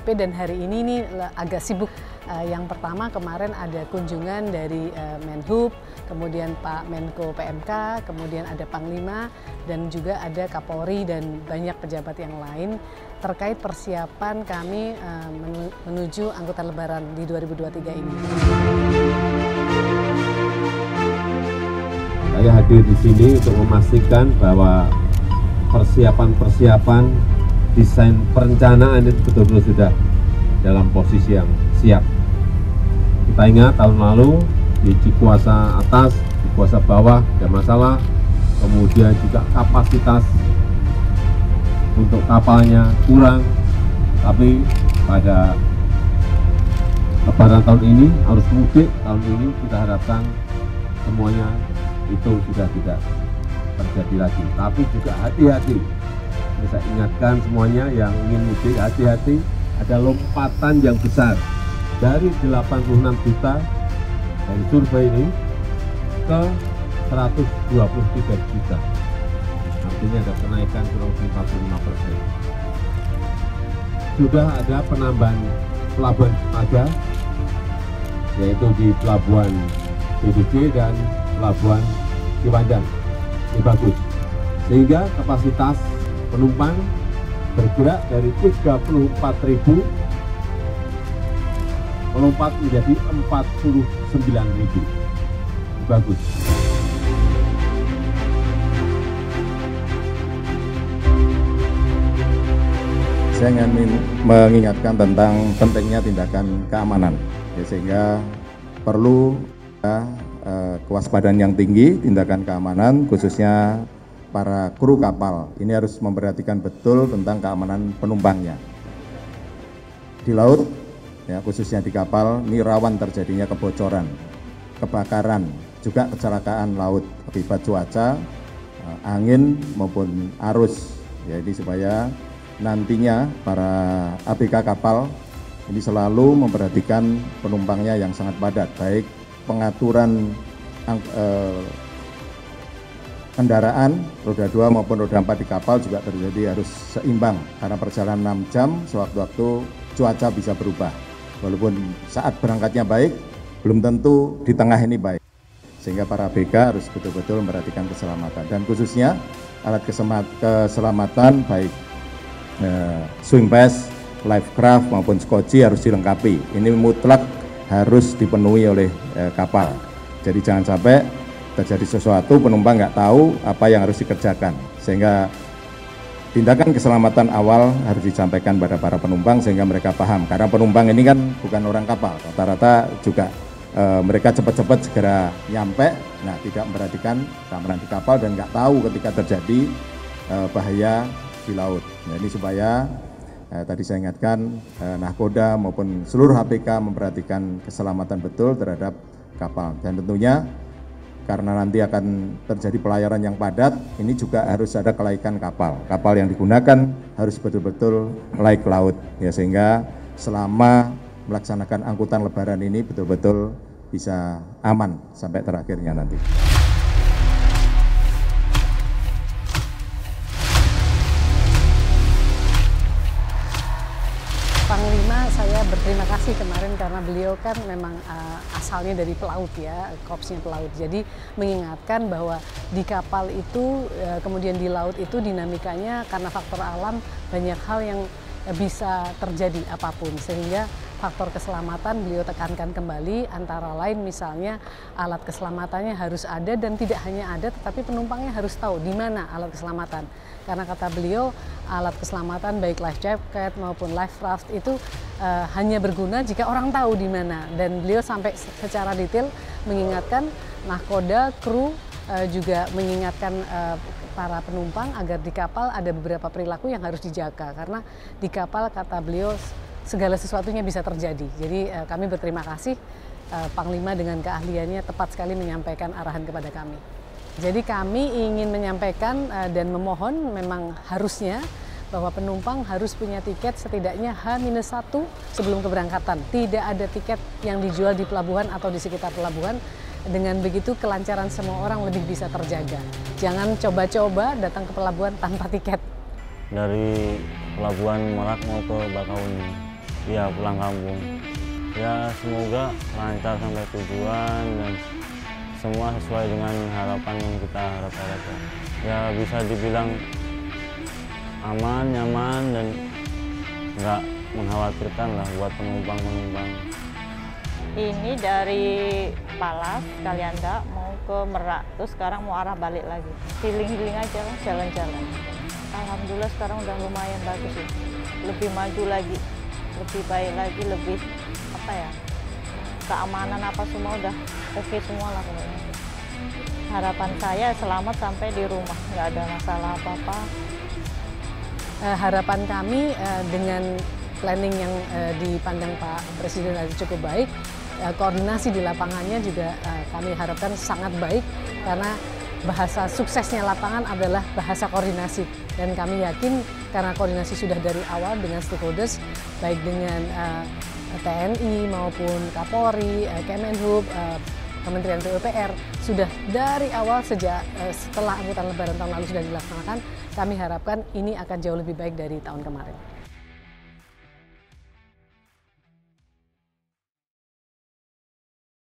KTP dan hari ini agak sibuk. Yang pertama kemarin ada kunjungan dari Menhub, kemudian Pak Menko PMK, kemudian ada Panglima, dan juga ada Kapolri dan banyak pejabat yang lain terkait persiapan kami menuju angkutan lebaran di 2023 ini. Saya hadir di sini untuk memastikan bahwa persiapan desain perencanaan itu betul-betul sudah dalam posisi yang siap. Kita ingat tahun lalu di Cikuasa atas, Cikuasa bawah ada masalah, kemudian juga kapasitas untuk kapalnya kurang, tapi pada lebaran tahun ini, arus mudik tahun ini kita harapkan semuanya itu sudah tidak terjadi lagi. Tapi juga hati-hati, saya ingatkan semuanya yang ingin mudik, hati-hati, ada lompatan yang besar dari 86 juta dari survei ini ke 123 juta. Artinya ada kenaikan kurang lebih 45%. Sudah ada penambahan pelabuhan dermaga, yaitu di pelabuhan BBC dan pelabuhan Ciwandan. Ini bagus, sehingga kapasitas penumpang bergerak dari 34.000 melompat menjadi 49.000. Bagus. Saya ingin mengingatkan tentang pentingnya tindakan keamanan, sehingga perlu kewaspadaan yang tinggi, tindakan keamanan, khususnya para kru kapal. Ini harus memperhatikan betul tentang keamanan penumpangnya. Di laut, ya, khususnya di kapal, ini rawan terjadinya kebocoran, kebakaran, juga kecelakaan laut akibat cuaca, angin maupun arus. Jadi supaya nantinya para ABK kapal ini selalu memperhatikan penumpangnya yang sangat padat, baik pengaturan kendaraan roda 2 maupun roda 4 di kapal juga terjadi harus seimbang, karena perjalanan 6 jam sewaktu-waktu cuaca bisa berubah. Walaupun saat berangkatnya baik, belum tentu di tengah ini baik. Sehingga para ABK harus betul-betul memperhatikan keselamatan, dan khususnya alat keselamatan baik swing pass, life craft maupun skoci harus dilengkapi. Ini mutlak harus dipenuhi oleh kapal. Jadi jangan sampai terjadi sesuatu penumpang nggak tahu apa yang harus dikerjakan, sehingga tindakan keselamatan awal harus disampaikan pada para penumpang sehingga mereka paham. Karena penumpang ini kan bukan orang kapal, rata-rata juga mereka cepat-cepat segera nyampe, nah tidak memperhatikan keamanan di kapal dan nggak tahu ketika terjadi bahaya di laut. Nah, ini supaya tadi saya ingatkan Nahkoda maupun seluruh ABK memperhatikan keselamatan betul terhadap kapal. Dan tentunya karena nanti akan terjadi pelayaran yang padat, ini juga harus ada kelaikan kapal. Kapal yang digunakan harus betul-betul laik laut, ya, sehingga selama melaksanakan angkutan lebaran ini betul-betul bisa aman sampai terakhirnya nanti. Panglima, saya berterima kasih kemarin karena beliau kan memang asalnya dari pelaut, ya, korpsnya pelaut. Jadi mengingatkan bahwa di kapal itu, kemudian di laut itu dinamikanya karena faktor alam banyak hal yang bisa terjadi apapun, sehingga faktor keselamatan beliau tekankan kembali, antara lain misalnya alat keselamatannya harus ada, dan tidak hanya ada tetapi penumpangnya harus tahu di mana alat keselamatan. Karena kata beliau alat keselamatan baik life jacket maupun life raft itu hanya berguna jika orang tahu di mana, dan beliau sampai secara detail mengingatkan nahkoda, kru, juga mengingatkan para penumpang agar di kapal ada beberapa perilaku yang harus dijaga, karena di kapal kata beliau segala sesuatunya bisa terjadi. Jadi kami berterima kasih Panglima dengan keahliannya tepat sekali menyampaikan arahan kepada kami. Jadi kami ingin menyampaikan dan memohon memang harusnya bahwa penumpang harus punya tiket setidaknya H-1 sebelum keberangkatan. Tidak ada tiket yang dijual di pelabuhan atau di sekitar pelabuhan. Dengan begitu kelancaran semua orang lebih bisa terjaga. Jangan coba-coba datang ke pelabuhan tanpa tiket. Dari pelabuhan Merak mau ke Bakahuni ya pulang kampung. Ya semoga lancar sampai tujuan dan semua sesuai dengan harapan yang kita harapkan. Ya bisa dibilang aman, nyaman, dan nggak mengkhawatirkan lah buat penumpang-penumpang. Ini dari Palas, Kalianda mau ke Merak, terus sekarang mau arah balik lagi. Healing-healing aja lah, jalan-jalan. Alhamdulillah sekarang udah lumayan bagus ya. Lebih maju lagi, lebih baik lagi, lebih apa ya, keamanan apa semua udah oke semua lah pokoknya. Harapan saya selamat sampai di rumah, nggak ada masalah apa-apa. Harapan kami dengan planning yang dipandang Pak Presiden tadi cukup baik, koordinasi di lapangannya juga kami harapkan sangat baik, karena bahasa suksesnya lapangan adalah bahasa koordinasi, dan kami yakin karena koordinasi sudah dari awal dengan stakeholders, baik dengan TNI maupun Kapolri, Kemenhub, Kementerian PUPR, sudah dari awal sejak setelah angkutan lebaran tahun lalu sudah dilaksanakan. Kami harapkan ini akan jauh lebih baik dari tahun kemarin.